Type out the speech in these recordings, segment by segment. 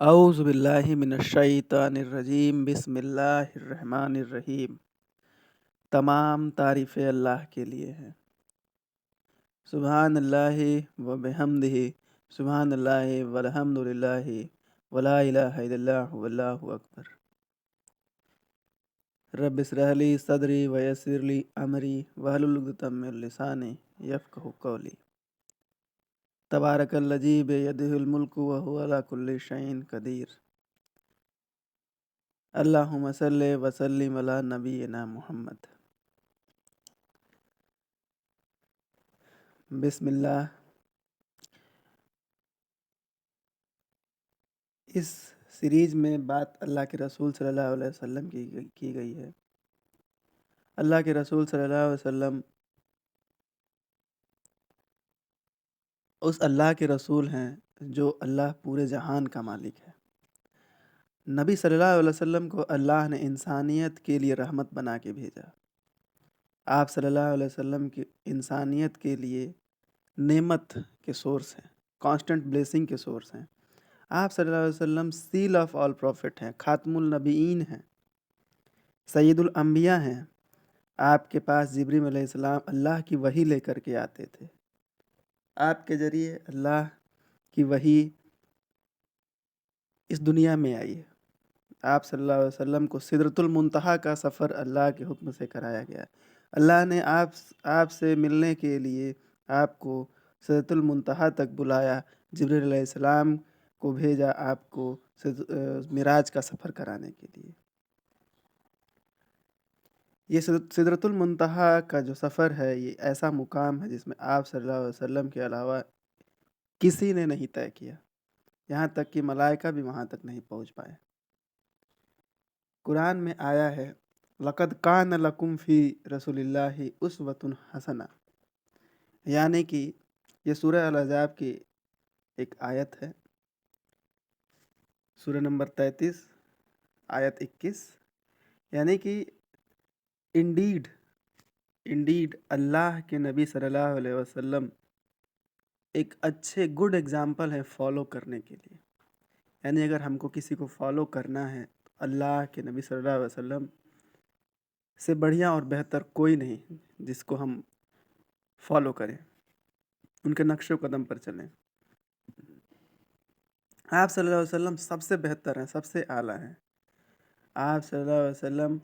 अऊज़ु बिल्लाहि मिनश्शैतानिर्रजीम बिस्मिल्लाहिर्रहमानिर्रहीम। तमाम तारीफ़ें अल्लाह के लिए हैं। सुब्हानल्लाहि व बिहम्दिही, सुब्हानल्लाहि वल्हम्दुलिल्लाहि वला इलाहा इल्लल्लाहु वल्लाहु अकबर। रब्बि इश्रह ली सदरी व यस्सिर ली अमरी वहलुल उक़दतम मिन लिसानी यफ़क़हू क़ौली। तबारकल्लज़ी बियदिहिल मुल्कु व हुवा अला कुल्लि शैइन क़दीर। अल्लाहुम्मा सल्लि व सल्लिम अला नबीना मुहम्मद। बिस्मिल्लाह। इस सीरीज़ में बात अल्लाह के रसूल सल्लल्लाहु अलैहि वसल्लम की गई है। अल्लाह के रसूल सल्लल्लाहु अलैहि वसल्लम उस अल्लाह के रसूल हैं जो अल्लाह पूरे जहान का मालिक है। नबी सल्लल्लाहु अलैहि वसल्लम को अल्लाह ने इंसानियत के लिए रहमत बना के भेजा। आप सल्लल्लाहु अलैहि वसल्लम की इंसानियत के लिए नेमत के सोर्स हैं, कांस्टेंट ब्लेसिंग के सोर्स हैं। आप सल्लल्लाहु अलैहि वसल्लम सील ऑफ ऑल प्रॉफिट हैं, खातमुल नबीईन हैं, सैयदुल अंबिया हैं। आपके पास जिब्रील अलैहिस्सलाम अल्लाह की वही लेकर के आते थे। आपके ज़रिए अल्लाह की वही इस दुनिया में आई है। आप सल्लल्लाहु अलैहि वसल्लम को सिदरतुल मुंतहा का सफ़र अल्लाह के हुक्म से कराया गया। अल्लाह ने आपसे मिलने के लिए आपको सिदरतुल मुंतहा तक बुलाया, जिब्रील अलैहिस्सलाम को भेजा आपको मिराज का सफ़र कराने के लिए। ये सिदरतुल मुंतहा का जो सफ़र है, ये ऐसा मुकाम है जिसमें आप सल्लल्लाहु अलैहि वसल्लम के अलावा किसी ने नहीं तय किया। यहाँ तक कि मलाइका भी वहाँ तक नहीं पहुँच पाए। कुरान में आया है, लक़द कान लकुम फ़ी रसूलिल्लाहि उस्वतुन हसना, यानी कि ये सूरह अल-अहज़ाब की एक आयत है, सूरह नंबर 33 आयत 21, यानी कि इंडीड अल्लाह के नबी सल्लल्लाहु अलैहि वसल्लम एक अच्छे गुड एग्जाम्पल है फॉलो करने के लिए। यानी अगर हमको किसी को फॉलो करना है तो अल्लाह के नबी सल्लल्लाहु अलैहि वसल्लम से बढ़िया और बेहतर कोई नहीं जिसको हम फॉलो करें, उनके नक्शे कदम पर चलें। आप सल्लल्लाहु अलैहि वसल्लम सबसे बेहतर हैं, सबसे आला हैं। आप सल्लल्लाहु अलैहि वसल्लम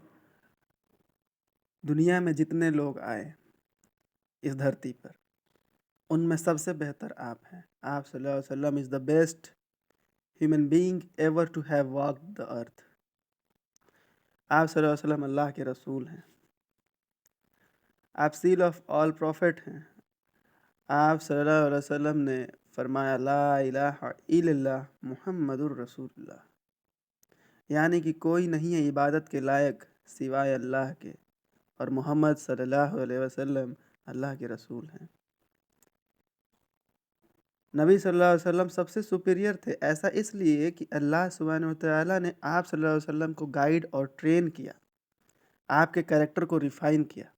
दुनिया में जितने लोग आए इस धरती पर, उनमें सबसे बेहतर आप हैं। आप सल्लल्लाहु अलैहि वसल्लम is the best human being ever to have walked the earth. आप सल्लल्लाहु अलैहि वसल्लम अल्लाह के रसूल हैं। आप सील ऑफ ऑल प्रॉफिट हैं। आप सल्लल्लाहु अलैहि वसल्लम ने फरमाया, ला इलाहा इल्लल्लाह मुहम्मदुर रसूलुल्लाह, यानी कि कोई नहीं है इबादत के लायक सिवाय अल्लाह के, और मोहम्मद सल्लल्लाहु अलैहि वसल्लम अल्लाह के रसूल हैं। नबी सल्लल्लाहु अलैहि वसल्लम सबसे सुपीरियर थे। ऐसा इसलिए कि अल्लाह सुब्हानहू व तआला ने आप सल्लल्लाहु अलैहि वसल्लम को गाइड और ट्रेन किया, आपके कैरेक्टर को रिफाइन किया।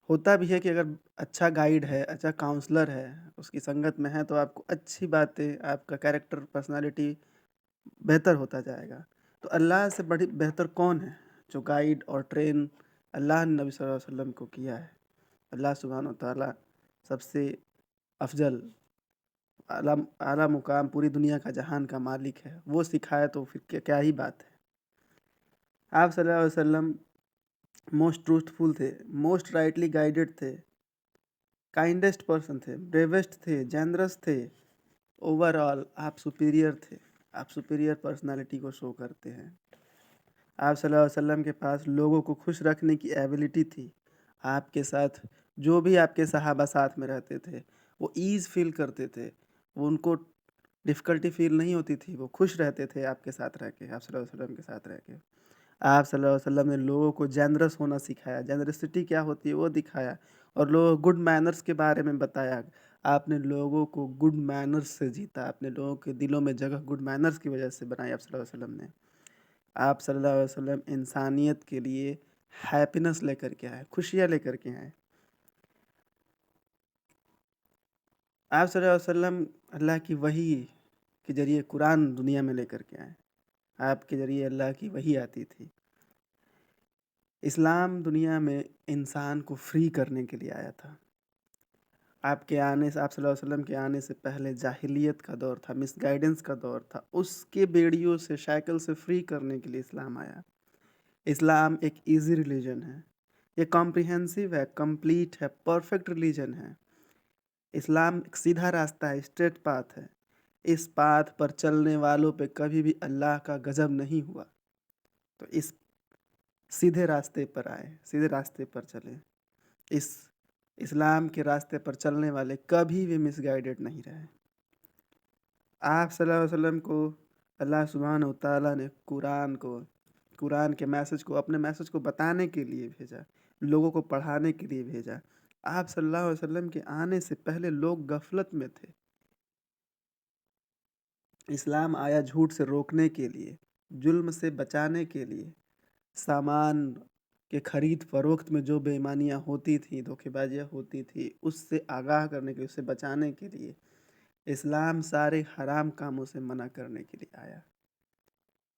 होता भी है कि अगर अच्छा गाइड है, अच्छा काउंसलर है, उसकी संगत में है तो आपको अच्छी बातें, आपका कैरेक्टर, पर्सनालिटी बेहतर होता जाएगा। तो अल्लाह से बड़ी बेहतर कौन है जो गाइड और ट्रेन अल्लाह ने नबी सल्लल्लाहु अलैहि वसल्लम को किया है। अल्लाह सुब्हानहू व तआला सबसे अफजल आला मुकाम, पूरी दुनिया का जहान का मालिक है, वो सिखाया तो फिर क्या ही बात है। आप सल्लल्लाहु अलैहि वसल्लम मोस्ट ट्रूथफुल थे, मोस्ट राइटली गाइडेड थे, काइंडेस्ट पर्सन थे, ब्रेवेस्ट थे, जेनरस थे। ओवरऑल आप सुपीरियर थे, आप सुपीरियर पर्सनालिटी को शो करते हैं। आप सल्लल्लाहु अलैहि वसल्लम के पास लोगों को खुश रखने की एबिलिटी थी। आपके साथ जो भी आपके सहाबा साथ में रहते थे वो ईज़ फील करते थे, वो उनको डिफ़िकल्टी फील नहीं होती थी, वो खुश रहते थे आपके साथ रह के, आप सल्लल्लाहु अलैहि वसल्लम के साथ रह के। आप सल्लल्लाहु अलैहि वसल्लम ने लोगों को जेनरस होना सिखाया, जेनरसिटी क्या होती है वो दिखाया, और लोगों को गुड मैनर्स के बारे में बताया। आपने लोगों को गुड मैनर्स से जीता, आपने लोगों के दिलों में जगह गुड मैनर्स की वजह से बनाई आप सल्लल्लाहु अलैहि वसल्लम ने। आप सल्लल्लाहु अलैहि वसल्लम इंसानियत के लिए हैप्पीनेस लेकर के आए, खुशियाँ लेकर के आए। आप सल्लल्लाहु अलैहि वसल्लम अल्लाह की वही کے ذریعے قرآن دنیا میں لے کر کے آئے، آپ کے ذریعے اللہ کی وحی آتی تھی۔ اسلام دنیا میں انسان کو فری کرنے کے لیے آیا تھا۔ آپ کے آنے سے، آپ صلی اللہ علیہ وسلم کے آنے سے پہلے جاہلیت کا دور تھا، مس گائیڈنس کا دور تھا، اس کے بیڑیوں سے، شیکل سے فری کرنے کے لیے اسلام آیا۔ اسلام ایک ایزی ریلیجن ہے، یہ کمپریہنسو ہے، کمپلیٹ ہے، پرفیکٹ ریلیجن ہے۔ اسلام ایک سیدھا راستہ ہے، اسٹریٹ پاتھ ہے۔ اس پاتھ پر چلنے والوں پہ کبھی بھی اللہ کا غضب نہیں ہوا۔ تو اس سیدھے راستے پر آئے، سیدھے راستے پر چلیں۔ اس اسلام کے راستے پر چلنے والے کبھی بھی مس گائیڈڈ نہیں رہے۔ آپ صلی اللہ علیہ وسلم کو اللہ سبحانہ و تعالیٰ نے قرآن کے میسج کو، اپنے میسج کو بتانے کے لیے بھیجا، لوگوں کو پڑھانے کے لیے بھیجا۔ آپ صلی اللہ علیہ وسلم کے آنے سے پہلے لوگ غفلت میں تھے۔ اسلام آیا جھوٹ سے روکنے کے لیے، ظلم سے بچانے کے لیے، سامان کے خرید فروخت میں جو بے ایمانیاں ہوتی تھیں، دھوکے بازیاں ہوتی تھیں، اس سے آگاہ کرنے کے لیے، اس سے بچانے کے لیے اسلام سارے حرام کاموں سے منع کرنے کے لیے آیا،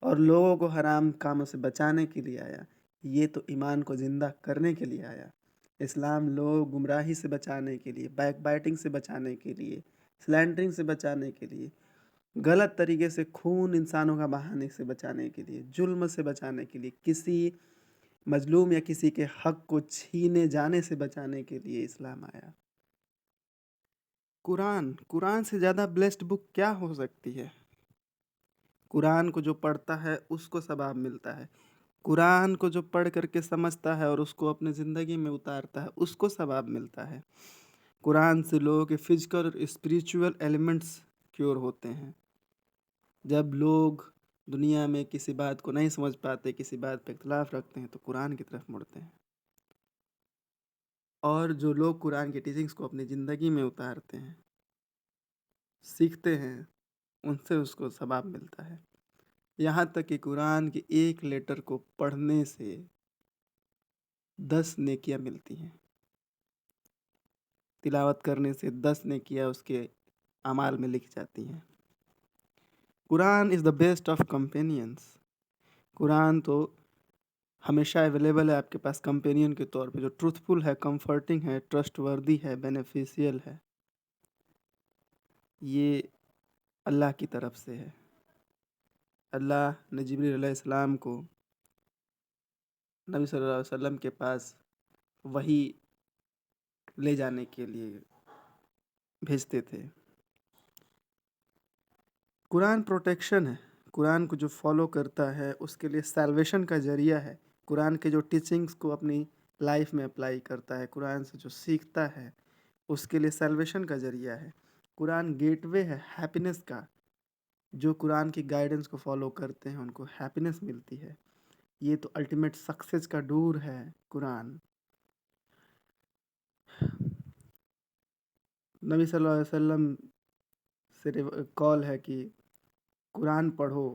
اور لوگوں کو حرام کاموں سے بچانے کے لیے آیا۔ یہ تو ایمان کو زندہ کرنے کے لیے آیا۔ اسلام لوگ گمراہی سے بچانے کے لیے، بیک بائٹنگ سے بچانے کے لیے، سلینڈرنگ سے بچانے کے لیے، غلط طریقے سے خون انسانوں کا بہانے سے بچانے کے لیے، ظلم سے بچانے کے لیے، کسی مظلوم یا کسی کے حق کو چھینے جانے سے بچانے کے لیے اسلام آیا۔ قرآن سے زیادہ بلیسڈ بک کیا ہو سکتی ہے؟ قرآن کو جو پڑھتا ہے اس کو ثواب ملتا ہے، قرآن کو جو پڑھ کر کے سمجھتا ہے اور اس کو اپنے زندگی میں اتارتا ہے اس کو ثواب ملتا ہے۔ قرآن سے لوگوں کے فزیکل اور اسپریچول ایلیمنٹس کیور ہوتے ہیں۔ جب لوگ دنیا میں کسی بات کو نہیں سمجھ پاتے، کسی بات پہ اختلاف رکھتے ہیں، تو قرآن کی طرف مڑتے ہیں، اور جو لوگ قرآن کی ٹیچنگز کو اپنی زندگی میں اتارتے ہیں، سیکھتے ہیں، ان سے اس کو ثواب ملتا ہے۔ یہاں تک کہ قرآن کے ایک لیٹر کو پڑھنے سے 10 نیکیاں ملتی ہیں، تلاوت کرنے سے 10 نیکیاں اس کے اعمال میں لکھ جاتی ہیں۔ قرآن از دا بیسٹ آف کمپینینس۔ قرآن تو ہمیشہ اویلیبل ہے آپ کے پاس کمپینین کے طور پہ، جو ٹروتھ فل ہے، کمفرٹنگ ہے، ٹرسٹ وردی ہے، بینیفیشیل ہے۔ یہ اللہ کی طرف سے ہے۔ اللہ نے جبریل علیہ السلام کو نبی صلی اللہ علیہ وسلم کے پاس وحی لے جانے کے لیے بھیجتے تھے۔ قرآن پروٹیکشن ہے، قرآن کو جو فالو کرتا ہے اس کے لیے سیلویشن کا ذریعہ ہے۔ قرآن کے جو ٹیچنگز کو اپنی لائف میں اپلائی کرتا ہے، قرآن سے جو سیکھتا ہے، اس کے لیے سیلویشن کا ذریعہ ہے۔ قرآن گیٹ وے ہے ہیپینس کا۔ جو قرآن کی گائیڈنس کو فالو کرتے ہیں ان کو ہیپینس ملتی ہے۔ یہ تو الٹیمیٹ سکسیس کا ڈور ہے قرآن۔ نبی صلی اللہ علیہ وسلم سے کال ہے کہ قرآن پڑھو،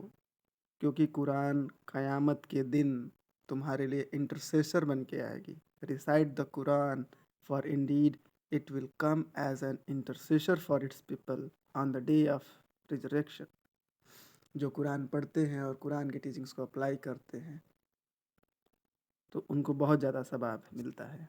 کیونکہ قرآن قیامت کے دن تمہارے لیے انٹرسیسر بن کے آئے گی۔ Recite the Quran for indeed it will come as an intercessor for its people on the day of resurrection. جو قرآن پڑھتے ہیں اور قرآن کے ٹیچنگز کو اپلائی کرتے ہیں تو ان کو بہت زیادہ ثواب ملتا ہے۔